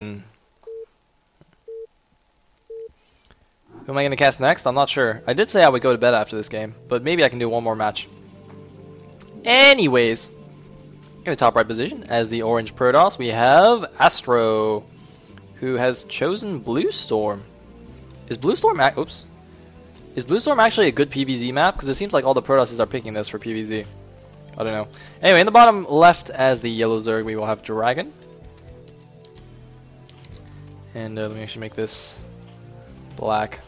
Who am I going to cast next? I'm not sure. I did say I would go to bed after this game, but maybe I can do one more match. Anyways, in the top right position, as the orange Protoss, we have AstrO, who has chosen Blue Storm. Is Blue Storm Is Blue Storm actually a good PvZ map? Because it seems like all the Protosses are picking this for PvZ. I don't know. Anyway, in the bottom left, as the yellow Zerg, we will have DragOn. And let me actually make this black.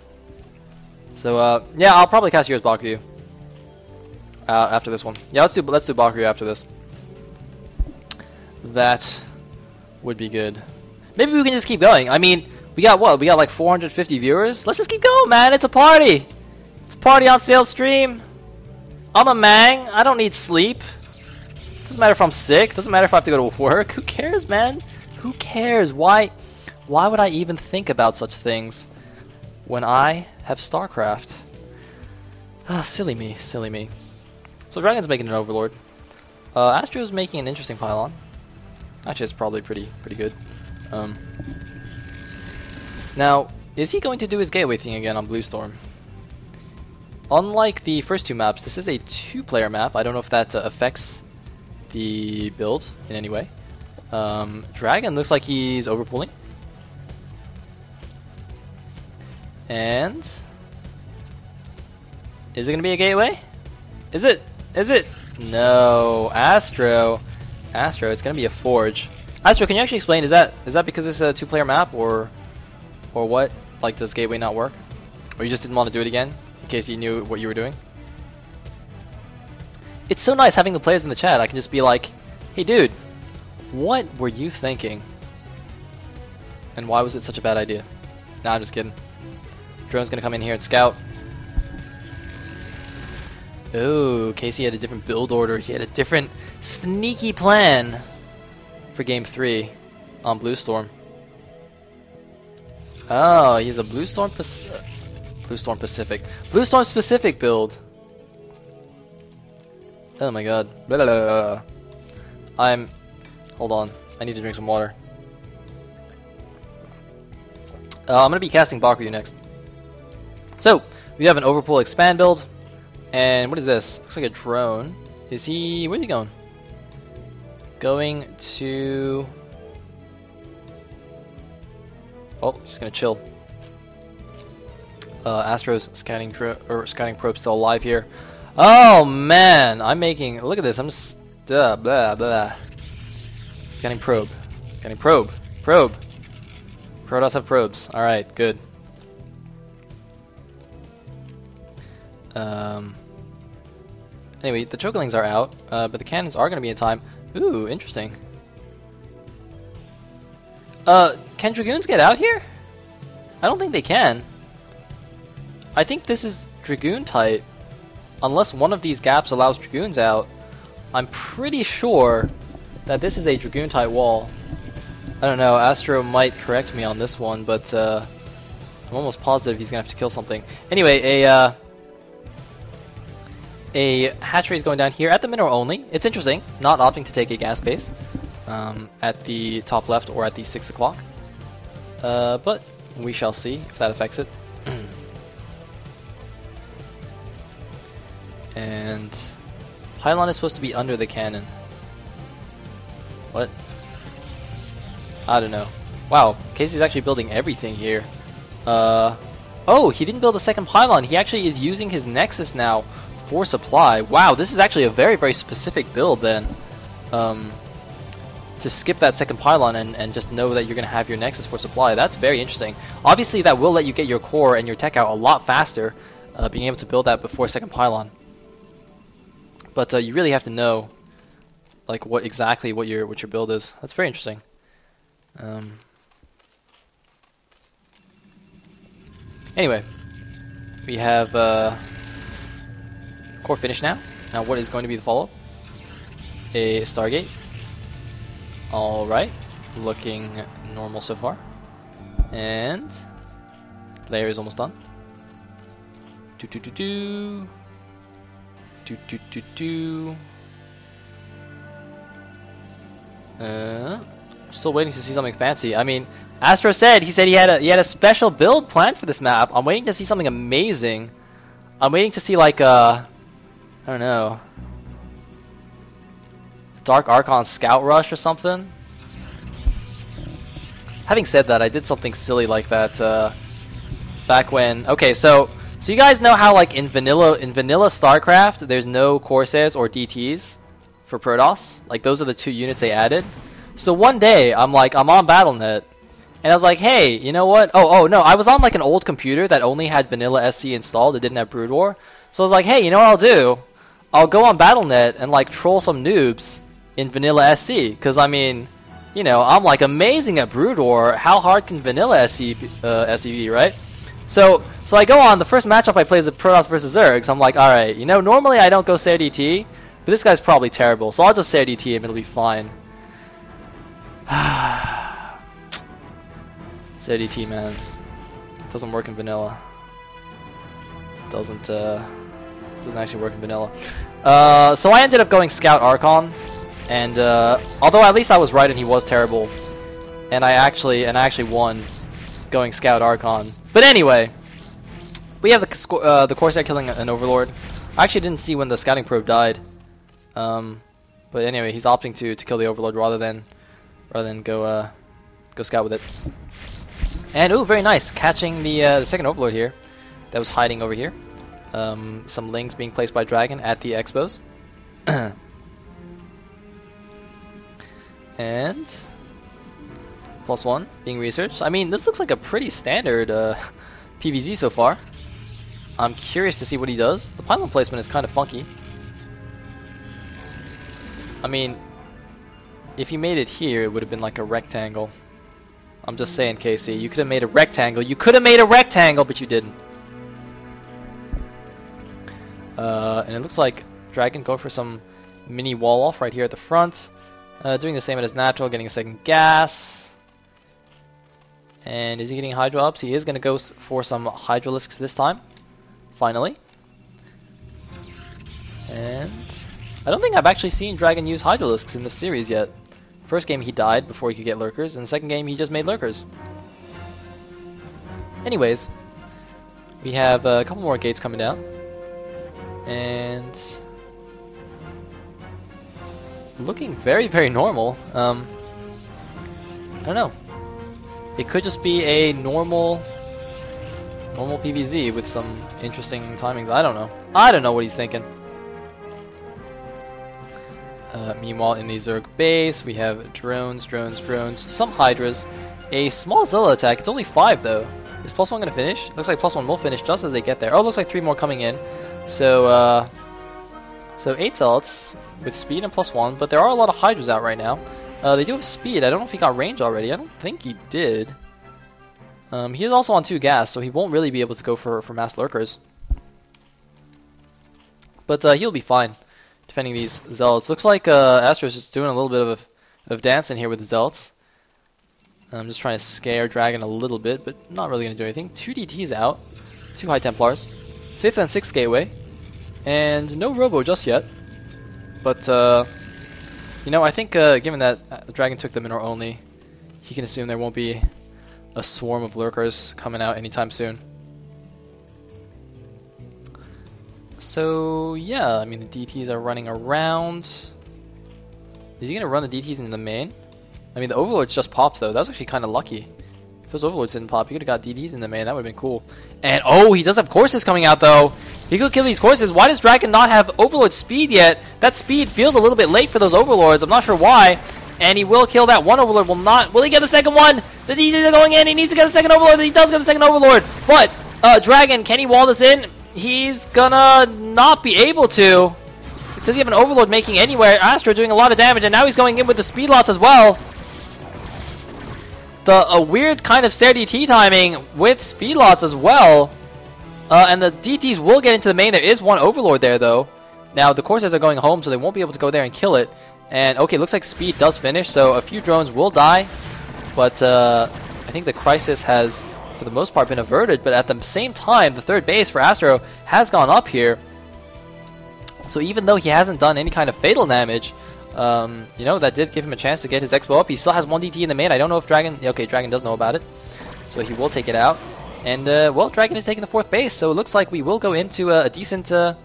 So yeah, I'll probably cast yours Bakuyu after this one. Yeah, let's do Bakuyu after this. That would be good. Maybe we can just keep going. I mean, we got what? We got like 450 viewers. Let's just keep going, man. It's a party. It's a party on sale stream. I'm a mang. I don't need sleep. Doesn't matter if I'm sick. Doesn't matter if I have to go to work. Who cares, man? Who cares? Why would I even think about such things when I have StarCraft? Ah, silly me, silly me. So DragOn's making an Overlord. AstrO's making an interesting pylon. Actually, it's probably pretty good. Now, is he going to do his gateway thing again on Blue Storm? Unlike the first two maps, this is a two-player map. I don't know if that affects the build in any way. DragOn looks like he's overpulling. And is it gonna be a gateway? Is it? Is it? No, AstrO. It's gonna be a forge. AstrO, can you actually explain? Is that because it's a two-player map, or what? Like, does gateway not work, or you just didn't want to do it again in case you knew what you were doing? It's so nice having the players in the chat. I can just be like, "Hey, dude, what were you thinking? And why was it such a bad idea?" Nah, I'm just kidding. Drone's gonna come in here and scout. Oh, Casey had a different build order. He had a different sneaky plan for game 3 on Blue Storm. Oh, he's a Blue Storm Pacific build. Oh my god. Blah, blah, blah, blah. Hold on. I need to drink some water. I'm gonna be casting Bakuyu next. So, we have an Overpull Expand build, and what is this? Looks like a drone. Where's he going? Going to... Oh, he's gonna chill. AstrO's scouting probe still alive here. Oh man, I'm making... Look at this, I'm just... blah, blah. Scanning probe. Probe. Protoss have probes. Alright, good. Anyway, the chokelings are out, but the cannons are going to be in time. Ooh, interesting. Can Dragoons get out here? I don't think they can. I think this is Dragoon tight. Unless one of these gaps allows Dragoons out, I'm pretty sure that this is a Dragoon tight wall. I don't know, AstrO might correct me on this one, but I'm almost positive he's going to have to kill something. Anyway, a hatchery is going down here at the mineral only. It's interesting, not opting to take a gas base at the top left or at the 6 o'clock. But we shall see if that affects it. And pylon is supposed to be under the cannon. What? I don't know. Wow, Casey's actually building everything here. Oh, he didn't build a second pylon. He actually is using his Nexus now for supply. Wow, this is actually a very specific build then. To skip that second pylon and just know that you're going to have your Nexus for supply. That's very interesting. Obviously, that will let you get your core and your tech out a lot faster, being able to build that before second pylon. But you really have to know, like, what your build is. That's very interesting. Anyway, we have core finished now. Now what is going to be the follow-up? A Stargate. Alright, looking normal so far. And layer is almost done. Still waiting to see something fancy. I mean, AstrO said he had a special build planned for this map. I'm waiting to see something amazing. I'm waiting to see like I don't know, Dark Archon Scout Rush or something. Having said that, I did something silly like that back when. Okay, so you guys know how like in vanilla StarCraft, there's no Corsairs or DTs for Protoss. Like those are the 2 units they added. So one day I'm on BattleNet, and I was like, hey, you know what? Oh no, I was on like an old computer that only had vanilla SC installed. It didn't have Brood War. So I was like, hey, you know what I'll do? I'll go on BattleNet and like troll some noobs in vanilla SC. Cause I mean, you know, I'm like amazing at Brood War. How hard can vanilla SC be, right? So I go on. The first matchup I play is the Protoss versus Zergs. I'm like, all right, you know, normally I don't go Sair DT, but this guy's probably terrible, so I'll just Sair DT him. It'll be fine. Sair DT, man, it doesn't work in vanilla. It doesn't actually work in vanilla. So I ended up going Scout Archon, and although at least I was right and he was terrible, and I actually won going Scout Archon. But anyway, we have the Corsair killing an Overlord. I actually didn't see when the scouting probe died. But anyway, he's opting to kill the Overlord rather than go scout with it. And ooh, very nice, catching the second Overlord here that was hiding over here. Some links being placed by DragOn at the expos. And +1 being researched. I mean, this looks like a pretty standard PvZ so far. I'm curious to see what he does. The pylon placement is kind of funky. I mean, if he made it here, it would have been like a rectangle. I'm just saying, KC, you could have made a rectangle. You could have made a rectangle, but you didn't. And it looks like DragOn going for some mini wall off right here at the front. Doing the same as natural, getting a second gas. And is he getting Hydra ups? He is going to go for some Hydralisks this time. Finally. And I don't think I've actually seen DragOn use Hydralisks in this series yet. First game he died before he could get Lurkers, and the second game he just made Lurkers. Anyways, we have a couple more gates coming down. And looking very, very normal. I don't know. It could just be a normal PvZ with some interesting timings. I don't know. I don't know what he's thinking. Meanwhile, in the Zerg base, we have drones, some Hydras, a small Zilla attack. It's only 5 though. Is +1 gonna finish? Looks like +1 will finish just as they get there. Oh, looks like 3 more coming in. So 8 Zealots with speed and +1, but there are a lot of Hydras out right now. They do have speed. I don't know if he got range already. I don't think he did. He is also on 2 gas, so he won't really be able to go for mass Lurkers. But he'll be fine defending these Zealots. Looks like AstrO is just doing a little bit of dancing here with the Zealots. I'm just trying to scare DragOn a little bit, but not really going to do anything. 2 DTs out, 2 High Templars, 5th and 6th Gateway, and no Robo just yet. But, you know, I think given that DragOn took the mineral only, he can assume there won't be a swarm of Lurkers coming out anytime soon. So, yeah, I mean, the DTs are running around. Is he going to run the DTs into the main? I mean, the Overlords just popped, though. That was actually kind of lucky. If those Overlords didn't pop, he could have got DTs in the main. That would have been cool. And, oh, he does have Courses coming out, though. He could kill these Courses. Why does DragOn not have Overlord speed yet? That speed feels a little bit late for those Overlords. I'm not sure why. And he will kill that one Overlord. Will not. Will he get the second one? The DTs are going in. He needs to get the second Overlord. He does get the second Overlord. But, DragOn, can he wall this in? He's gonna not be able to. Does he have an Overlord making anywhere? AstrO doing a lot of damage, and now he's going in with the speed lots as well. A weird kind of Sair DT timing with speed lots as well. And the DTs will get into the main. There is one Overlord there, though. Now, the Corsairs are going home, so they won't be able to go there and kill it. And, okay, looks like speed does finish, so a few drones will die. But I think the crisis has, for the most part, been averted. But at the same time, the third base for AstrO has gone up here. So even though he hasn't done any kind of fatal damage, You know, that did give him a chance to get his Expo up. He still has 1 DT in the main. I don't know if DragOn... Okay, DragOn does know about it. So he will take it out. And, well, DragOn is taking the 4th base. So it looks like we will go into a decent... a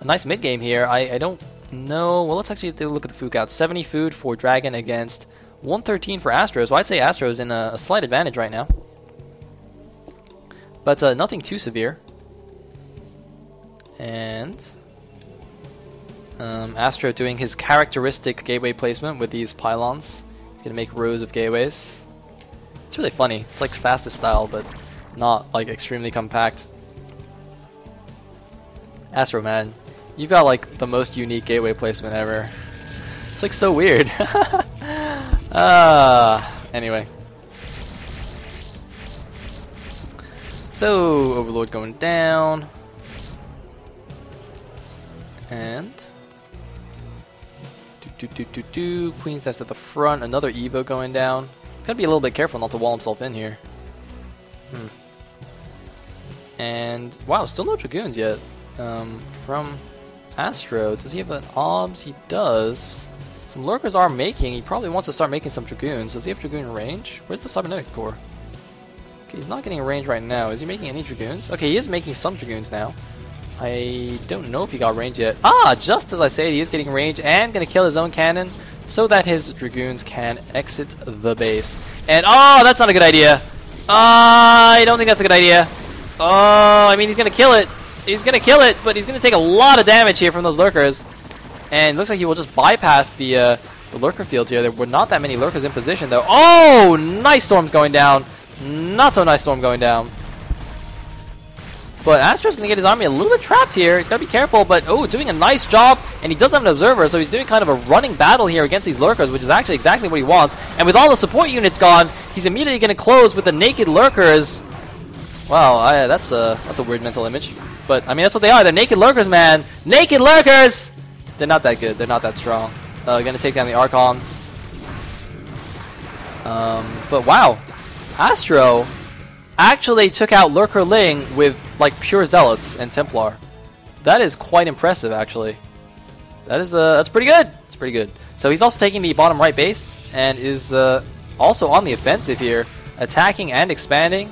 nice mid-game here. I don't know... Well, let's actually take a look at the food count. 70 food for DragOn against 113 for AstrO. So I'd say AstrO is in a slight advantage right now. But nothing too severe. And... AstrO doing his characteristic gateway placement with these pylons. He's gonna make rows of gateways. It's really funny. It's like fastest style, but not like extremely compact. AstrO, man, you've got like the most unique gateway placement ever. It's like so weird. Anyway. So Overlord going down. And Queen's Nest at the front, another Evo going down. Gotta be a little bit careful not to wall himself in here. And wow, still no Dragoons yet. From AstrO, does he have an OBS? He does. Some lurkers are making. He probably wants to start making some Dragoons. Does he have Dragoon range? Where's the Cybernetics core? Okay, he's not getting a range right now. Is he making any Dragoons? Okay, he is making some Dragoons now. I don't know if he got range yet. Ah, just as I say, he is getting range and going to kill his own cannon so that his Dragoons can exit the base. And oh, that's not a good idea. I don't think that's a good idea. Oh, I mean, he's going to kill it. He's going to kill it, but he's going to take a lot of damage here from those lurkers. And it looks like he will just bypass the lurker field here. There were not that many lurkers in position, though. Oh, nice storms going down. Not so nice storm going down. But AstrO's going to get his army a little bit trapped here. He's got to be careful, but oh, doing a nice job. And he does have an observer, so he's doing kind of a running battle here against these lurkers, which is actually exactly what he wants. And with all the support units gone, he's immediately going to close with the naked lurkers. Wow, that's a weird mental image. But, I mean, that's what they are. They're naked lurkers, man. Naked lurkers! They're not that good. They're not that strong. Going to take down the Archon. But wow, AstrO actually took out Lurker Ling with like pure Zealots and Templar. That is quite impressive, actually. That is that's pretty good. It's pretty good. So he's also taking the bottom right base and is also on the offensive here, attacking and expanding,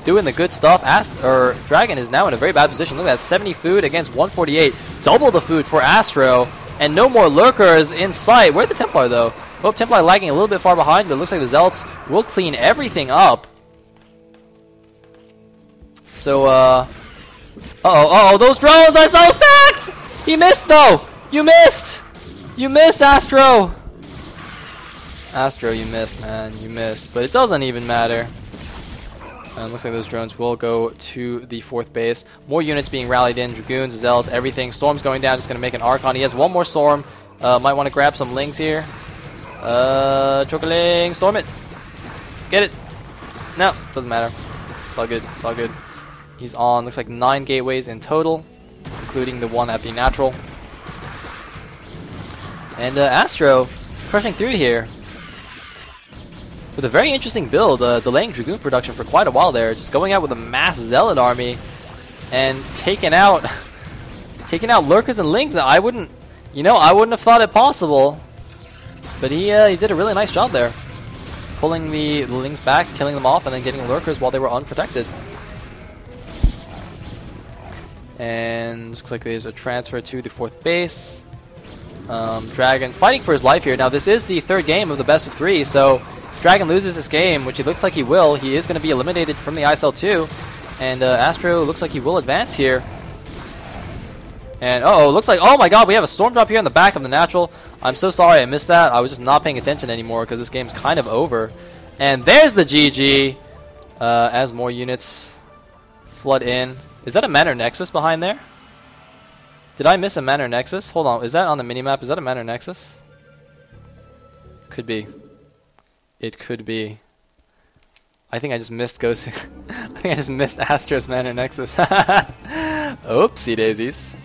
doing the good stuff. DragOn is now in a very bad position. Look at that, 70 food against 148. Double the food for AstrO, and no more lurkers in sight. Where'd the Templar though? Oh, Templar lagging a little bit far behind, but it looks like the Zealots will clean everything up. So, uh-oh, those drones are so stacked! He missed, though! You missed! You missed, AstrO! AstrO, you missed, man. You missed. But it doesn't even matter. Looks like those drones will go to the 4th base. More units being rallied in. Dragoons, Zealots, everything. Storm's going down, just going to make an Archon. He has one more Storm. Might want to grab some Lings here. Chocoling, storm it! Get it! No, doesn't matter. It's all good, it's all good. He's on, looks like 9 gateways in total, including the one at the natural. And AstrO crushing through here with a very interesting build, delaying Dragoon production for quite a while there, just going out with a mass Zealot army and taking out lurkers and Lings. I wouldn't have thought it possible, but he did a really nice job there, pulling the Lings back, killing them off, and then getting lurkers while they were unprotected. And looks like there's a transfer to the 4th base. DragOn fighting for his life here. Now this is the 3rd game of the best of 3, so if DragOn loses this game, which it looks like he will, he is going to be eliminated from the ISL 2. And AstrO looks like he will advance here. And looks like, oh my god, we have a storm drop here in the back of the natural. I'm so sorry I missed that. I was just not paying attention anymore because this game's kind of over. And there's the GG as more units flood in. Is that a Manor Nexus behind there? Did I miss a Manor Nexus? Hold on, is that on the minimap? Is that a Manor Nexus? Could be. It could be. I think I just missed Ghost. I think I just missed AstrO's Manor Nexus. Oopsie daisies.